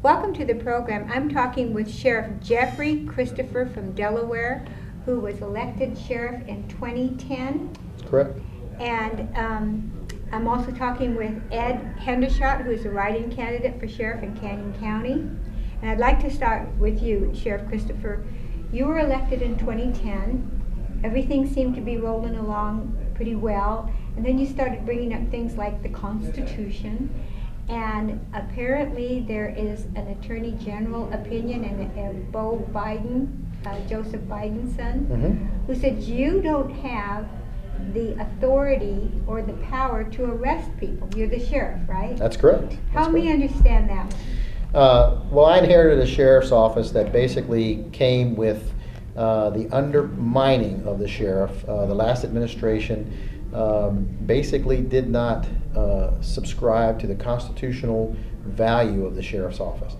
Welcome to the program. I'm talking with Sheriff Jeffrey Christopher from Delaware, who was elected sheriff in 2010. Correct. And I'm also talking with Ed Hendershot, who is a write-in candidate for sheriff in Canyon County. And I'd like to start with you, Sheriff Christopher. You were elected in 2010. Everything seemed to be rolling along pretty well. And then you started bringing up things like the Constitution. And apparently there is an Attorney General opinion and Beau Biden, Joseph Biden's son, who said you don't have the authority or the power to arrest people. You're the sheriff, right? That's correct. Help me understand that. Well, I inherited a sheriff's office that basically came with the undermining of the sheriff. The last administration basically did not subscribe to the constitutional value of the sheriff's office.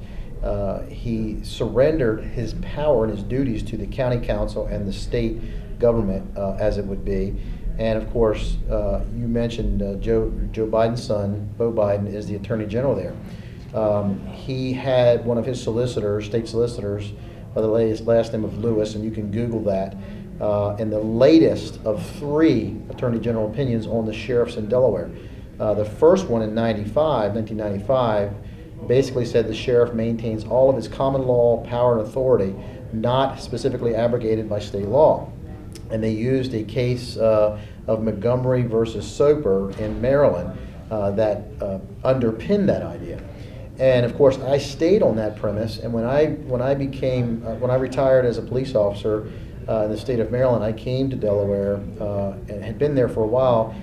He surrendered his power and his duties to the county council and the state government, as it would be. And of course, you mentioned Joe Biden's son, Beau Biden, is the Attorney General there. He had one of his solicitors, state solicitors, by the last name of Lewis, and you can Google that. And the latest of 3 Attorney General opinions on the sheriffs in Delaware. The first one in 1995, basically said the sheriff maintains all of his common law power and authority, not specifically abrogated by state law. And they used a case of Montgomery versus Soper in Maryland that underpinned that idea. And of course, I stayed on that premise. And when I retired as a police officer in the state of Maryland, I came to Delaware and had been there for a while.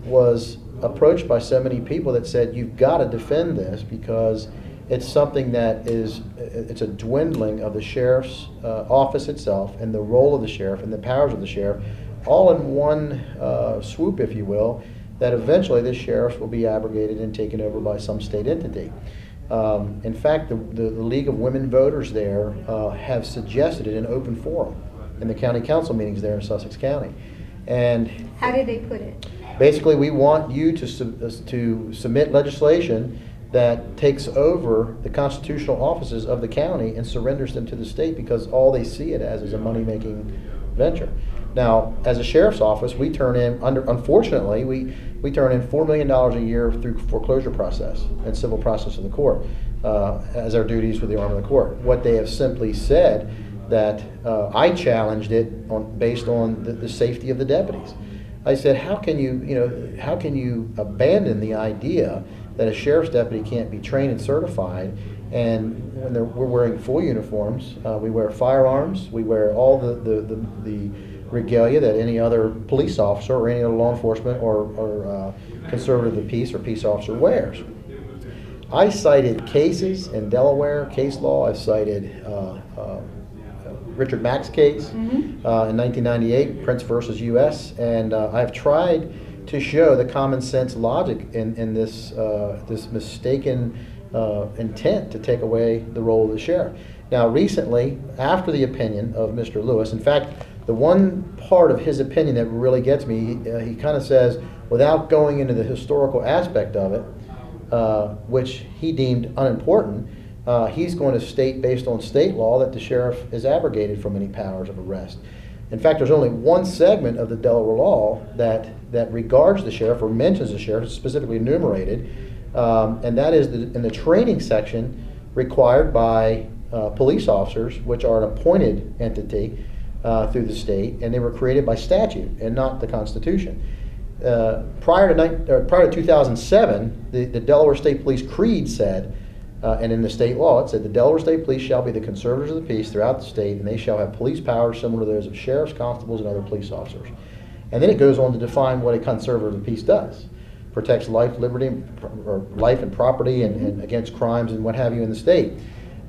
Was approached by so many people that said, you've got to defend this because it's something that it's a dwindling of the sheriff's office itself and the role of the sheriff and the powers of the sheriff, all in one swoop, if you will, that eventually this sheriff will be abrogated and taken over by some state entity. In fact, the League of Women Voters there have suggested it in open forum in the county council meetings there in Sussex County. And how did they put it? Basically, we want you to submit legislation that takes over the constitutional offices of the county and surrenders them to the state, because all they see it as is a money-making venture. Now, as a sheriff's office, we turn in, unfortunately, we turn in $4 million a year through foreclosure process and civil process of the court as our duties with the arm of the court. What they have simply said that I challenged it based on the safety of the deputies. I said, how can you abandon the idea that a sheriff's deputy can't be trained and certified? And when we're wearing full uniforms, we wear firearms, we wear all the regalia that any other police officer or any other law enforcement or conservative of the peace or peace officer wears. I cited cases in Delaware, case law. I cited Richard Mack's case in 1998, Prince versus U.S., and I've tried to show the common sense logic in this mistaken intent to take away the role of the sheriff. Now, recently, after the opinion of Mr. Lewis, in fact, the one part of his opinion that really gets me, he kind of says, without going into the historical aspect of it, which he deemed unimportant, he's going to state, based on state law, that the sheriff is abrogated from any powers of arrest. In fact, there's only one segment of the Delaware law that regards the sheriff or mentions the sheriff, specifically enumerated, and that is in the training section required by police officers, which are an appointed entity through the state, and they were created by statute and not the Constitution. Prior to 2007, the Delaware State Police Creed said, and in the state law, it said the Delaware State Police shall be the conservators of the peace throughout the state, and they shall have police powers similar to those of sheriffs, constables, and other police officers. And then it goes on to define what a conservator of the peace does. Protects life, liberty, or life and property, and against crimes and what have you in the state.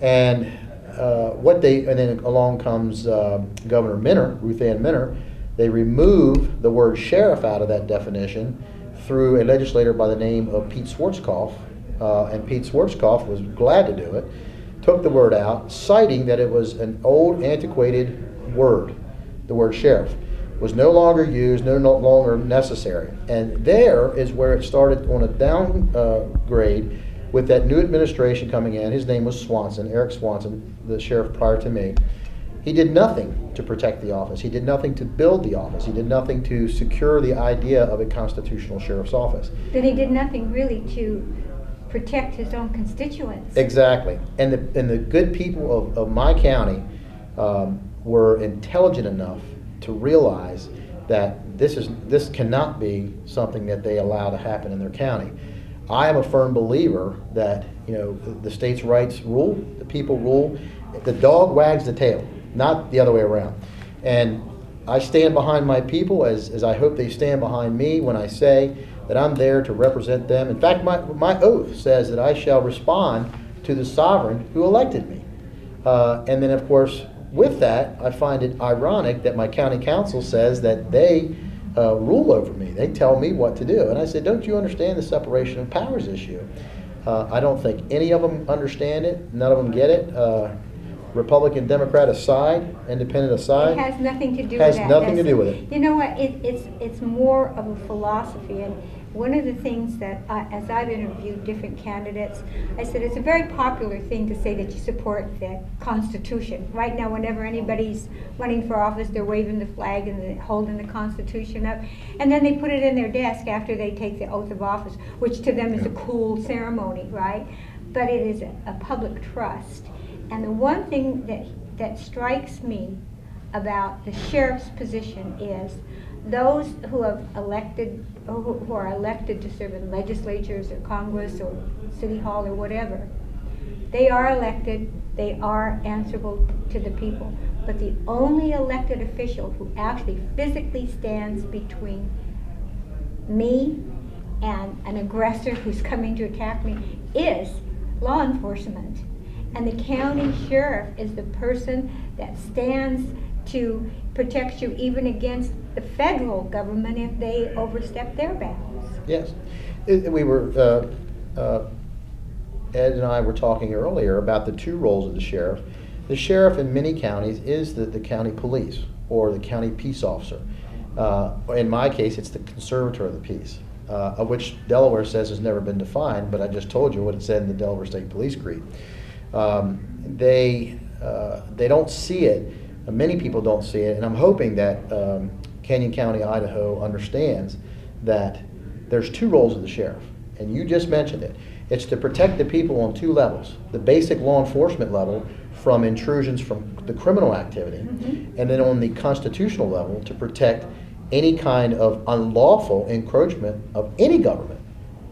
And then along comes Governor Minner, Ruth Ann Minner. They remove the word sheriff out of that definition through a legislator by the name of Pete Schwarzkopf. And Pete Schwarzkopf was glad to do it, took the word out, citing that it was an old, antiquated word. The word sheriff was no longer used, no longer necessary. And there is where it started on a downgrade with that new administration coming in, his name was Swanson, Eric Swanson, the sheriff prior to me. He did nothing to protect the office. He did nothing to build the office. He did nothing to secure the idea of a constitutional sheriff's office. Then he did nothing really to protect his own constituents. Exactly. And the good people of my county were intelligent enough to realize that this cannot be something that they allow to happen in their county. I am a firm believer that the states' rights rule, the people rule. The dog wags the tail, not the other way around. And I stand behind my people as I hope they stand behind me when I say that I'm there to represent them. In fact, my oath says that I shall respond to the sovereign who elected me. And then, of course, with that, I find it ironic that my county council says that they rule over me. They tell me what to do. And I said, don't you understand the separation of powers issue? I don't think any of them understand it. None of them get it. Republican, Democrat aside, independent aside. It has nothing to do with has that. nothing to do with it. You know what? It's more of a philosophy. And one of the things that, as I've interviewed different candidates, I said it's a very popular thing to say that you support the Constitution. Right now, whenever anybody's running for office, they're waving the flag and they're holding the Constitution up. And then they put it in their desk after they take the oath of office, which to them is a cool ceremony, right? But it is a public trust. And the one thing that strikes me about the sheriff's position is those who are elected to serve in legislatures or Congress or City Hall or whatever, they are elected, they are answerable to the people. But the only elected official who actually physically stands between me and an aggressor who's coming to attack me is law enforcement. And the county sheriff is the person that stands to protect you even against the federal government if they overstep their bounds. Yes. We were, Ed and I were talking earlier about the two roles of the sheriff. The sheriff in many counties is the county police or the county peace officer. In my case, it's the conservator of the peace, of which Delaware says has never been defined, but I just told you what it said in the Delaware State Police Creed. They don't see it. Many people don't see it, and I'm hoping that Canyon County, Idaho understands that there's two roles of the sheriff, and you just mentioned it. It's to protect the people on two levels: the basic law enforcement level from intrusions from the criminal activity, and then on the constitutional level to protect any kind of unlawful encroachment of any government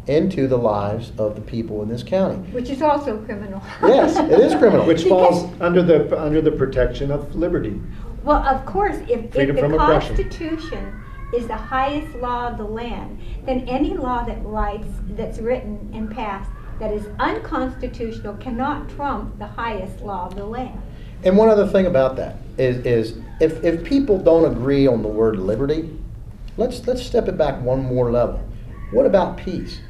into the lives of the people in this county. Which is also criminal. Yes, it is criminal. Which falls under the protection of liberty. Well, of course, if the Freedom from oppression. Constitution is the highest law of the land, then any law that's written and passed that is unconstitutional cannot trump the highest law of the land. And one other thing about that is if people don't agree on the word liberty, let's step it back one more level. What about peace?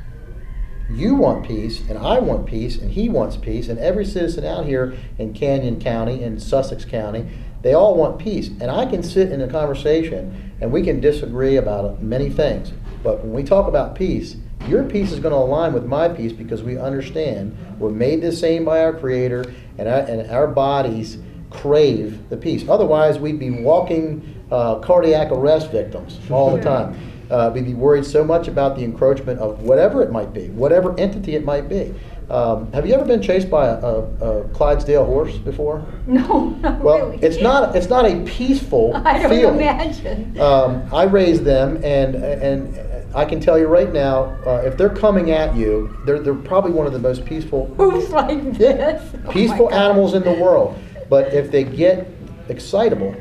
You want peace, and I want peace, and he wants peace, and every citizen out here in Canyon County and Sussex County, they all want peace. And I can sit in a conversation, and we can disagree about many things. But when we talk about peace, your peace is going to align with my peace because we understand we're made the same by our Creator, and our bodies crave the peace. Otherwise, we'd be walking cardiac arrest victims all the time. We'd be worried so much about the encroachment of whatever it might be, whatever entity it might be. Have you ever been chased by a Clydesdale horse before? No, not Well, really. it's not a peaceful I don't feeling. imagine. I raised them, and I can tell you right now, if they're coming at you, they're probably one of the most peaceful Who's like this? Oh my peaceful God. animals in the world. But if they get excitable,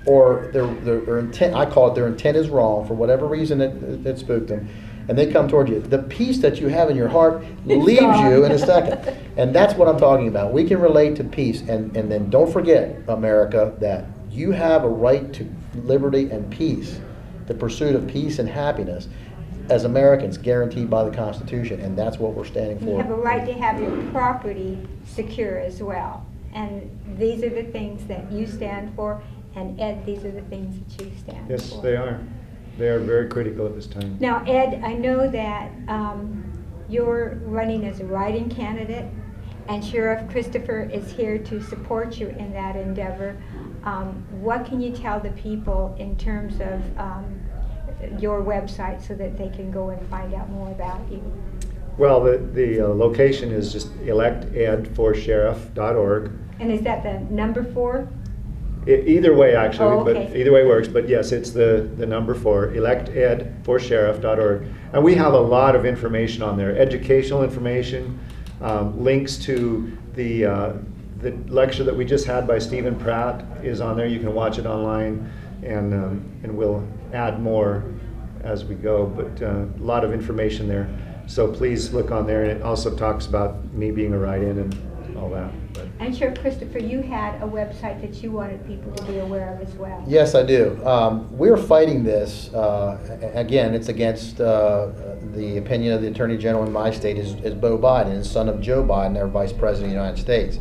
or their intent, I call it their intent is wrong for whatever reason it spooked them, and they come toward you, the peace that you have in your heart leaves gone. you in a second. And that's what I'm talking about. We can relate to peace, and then don't forget, America, that you have a right to liberty and peace, the pursuit of peace and happiness, as Americans, guaranteed by the Constitution, and that's what we're standing You for. have a right to have your property secure as well. And these are the things that you stand for, and Ed, these are the things that you stand for. Yes, they are. They are very critical at this time. Now, Ed, I know that you're running as a write-in candidate, and Sheriff Christopher is here to support you in that endeavor. What can you tell the people in terms of your website so that they can go and find out more about you? Well, the location is just electedforsheriff.org. And is that the number 4? Either way, actually, Oh, but okay. either way works. But yes, it's the number 4, electedforsheriff.org. And we have a lot of information on there, educational information, links to the lecture that we just had by Stephen Pratt is on there. You can watch it online, and we'll add more as we go. But a lot of information there. So please look on there, and it also talks about me being a write-in and all that. But And Sheriff Christopher, you had a website that you wanted people to be aware of as well. Yes, I do. We're fighting this. Again, it's against the opinion of the Attorney General in my state is Beau Biden, and son of Joe Biden, their Vice President of the United States.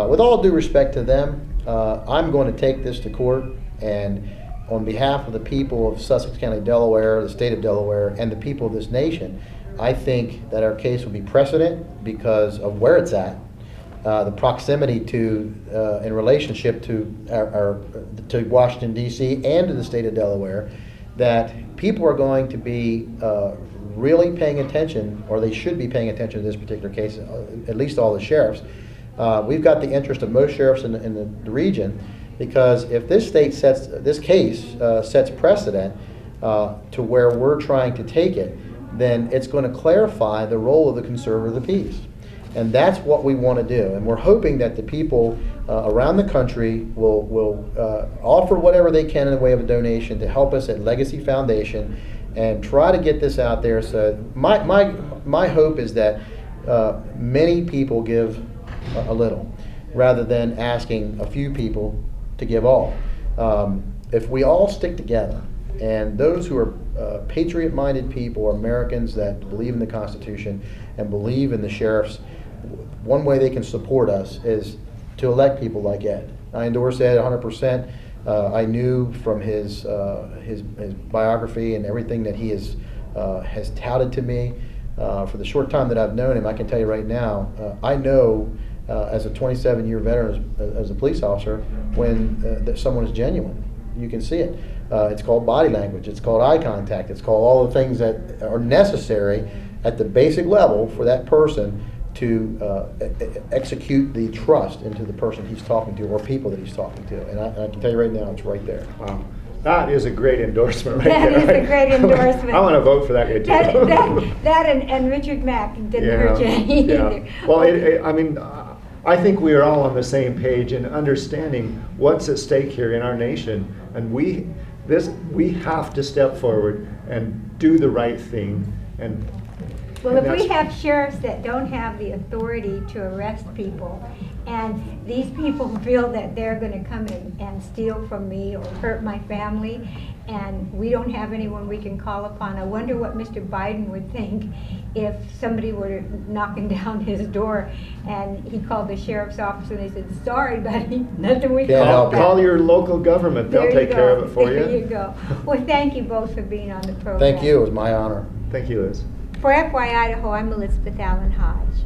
With all due respect to them, I'm going to take this to court, and on behalf of the people of Sussex County, Delaware, the state of Delaware, and the people of this nation, I think that our case will be precedent because of where it's at. The proximity to, in relationship to to Washington D.C. and to the state of Delaware, that people are going to be really paying attention, or they should be paying attention to this particular case. At least all the sheriffs. We've got the interest of most sheriffs in the region, because if this case sets precedent to where we're trying to take it, then it's going to clarify the role of the conservator of the peace. And that's what we want to do. And we're hoping that the people around the country will offer whatever they can in the way of a donation to help us at Legacy Foundation and try to get this out there. So my hope is that many people give a little, rather than asking a few people to give all. If we all stick together, and those who are patriot-minded people, Americans that believe in the Constitution and believe in the sheriffs, one way they can support us is to elect people like Ed. I endorse Ed 100%. I knew from his biography and everything that he has touted to me. For the short time that I've known him, I can tell you right now, I know as a 27-year veteran as a police officer when that someone is genuine. You can see it. It's called body language. It's called eye contact. It's called all the things that are necessary at the basic level for that person to execute the trust into the person he's talking to or people that he's talking to. And I can tell you right now, it's right there. wow, that is a great endorsement right That there. is a great endorsement. I want to vote for that guy too. That and Richard Mack didn't hurt you either. Well, I mean, I think we are all on the same page in understanding what's at stake here in our nation, and we have to step forward and do the right thing. And Well, if we that's- have sheriffs that don't have the authority to arrest people, and these people feel that they're going to come in and steal from me or hurt my family, and we don't have anyone we can call upon, I wonder what Mr. Biden would think if somebody were knocking down his door and he called the sheriff's office and they said, "Sorry, buddy, nothing we Can't can help do." you. Call your local government. They'll There you take care of go. it for you. There you go. Well, thank you both for being on the program. Thank you. It was my honor. Thank you, Liz. For FY Idaho, I'm Elizabeth Allen Hodge.